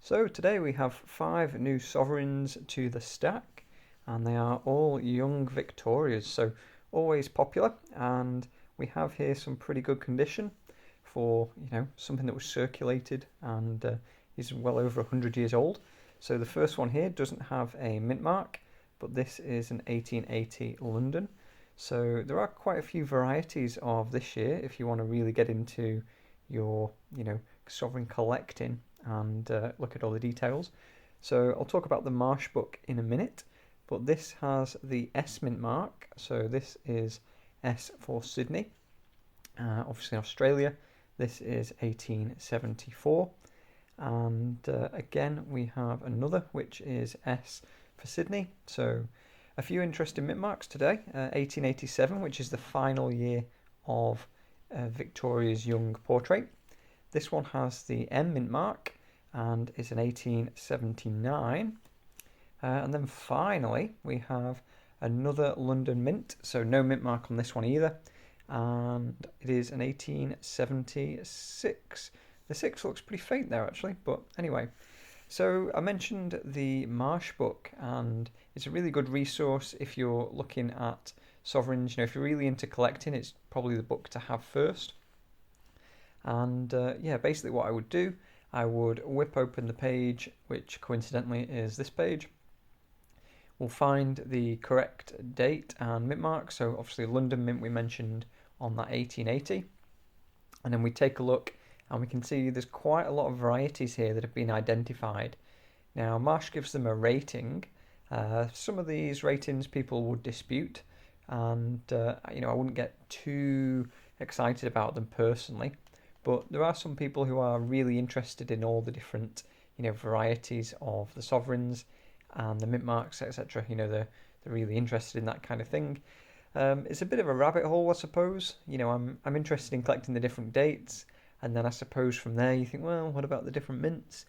So today we have 5 new sovereigns to the stack, and they are all young Victorias, so always popular. And we have here some pretty good condition for something that was circulated and is well over 100 years old. So the first one here doesn't have a mint mark, but this is an 1880 London. So there are quite a few varieties of this year if you want to really get into your sovereign collecting and look at all the details. So I'll talk about the Marsh book in a minute, but this has the S mint mark, so this is S for Sydney. Obviously in Australia, this is 1874, and again we have another which is S for Sydney. So a few interesting mint marks today. 1887, which is the final year of Victoria's young portrait. This one has the M mint mark and is an 1879. And then finally we have another London mint, so no mint mark on this one either, and it is an 1876. The 6 looks pretty faint there actually, but anyway. So I mentioned the Marsh book, and it's a really good resource if you're looking at sovereigns. If you're really into collecting, it's probably the book to have first. And yeah, basically what I would do, I would whip open the page, which coincidentally is this page. We'll find the correct date and mint mark. So obviously London mint we mentioned on that 1880. And then we take a look and we can see there's quite a lot of varieties here that have been identified. Now Marsh gives them a rating. Some of these ratings people would dispute, and I wouldn't get too excited about them personally. But there are some people who are really interested in all the different, varieties of the sovereigns and the mint marks, etc. They're really interested in that kind of thing. It's a bit of a rabbit hole, I suppose. I'm interested in collecting the different dates, and then I suppose from there you think, well, what about the different mints?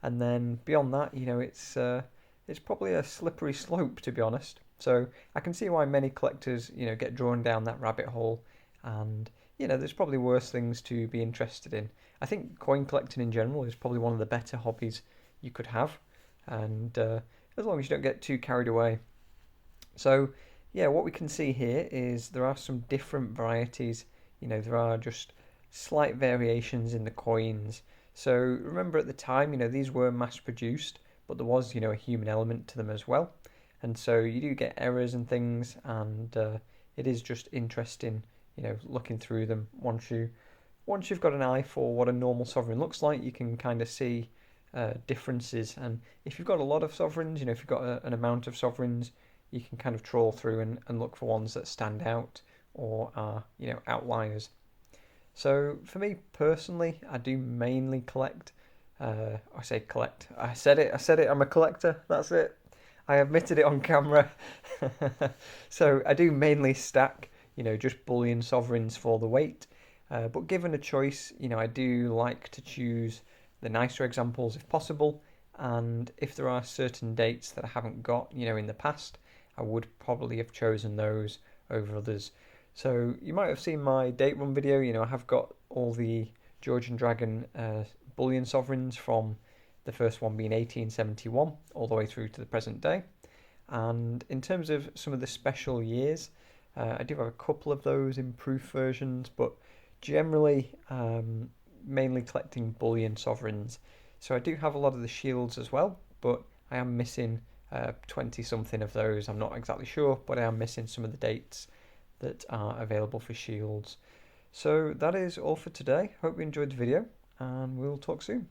And then beyond that, it's probably a slippery slope, to be honest. So I can see why many collectors, get drawn down that rabbit hole, and there's probably worse things to be interested in. I think coin collecting in general is probably one of the better hobbies you could have, and as long as you don't get too carried away. So yeah, what we can see here is there are some different varieties. There are just slight variations in the coins. So remember at the time, these were mass produced, but there was, a human element to them as well. And so you do get errors and things, and it is just interesting, looking through them. Once you've got an eye for what a normal sovereign looks like, you can kind of see differences. And if you've got a lot of sovereigns, if you've got an amount of sovereigns, you can kind of trawl through and look for ones that stand out or are, outliers. So for me personally, I do mainly collect. I say collect. I said it. I'm a collector. That's it. I admitted it on camera. So I do mainly stack, just bullion sovereigns for the weight. But given a choice, I do like to choose the nicer examples if possible. And if there are certain dates that I haven't got, in the past, I would probably have chosen those over others. So you might have seen my date run video. I have got all the Georgian Dragon bullion sovereigns from the first one being 1871 all the way through to the present day. And in terms of some of the special years, I do have a couple of those in proof versions, but generally mainly collecting bullion sovereigns. So I do have a lot of the shields as well, but I am missing 20 something of those. I'm not exactly sure, but I am missing some of the dates that are available for shields. So that is all for today. Hope you enjoyed the video, and we'll talk soon.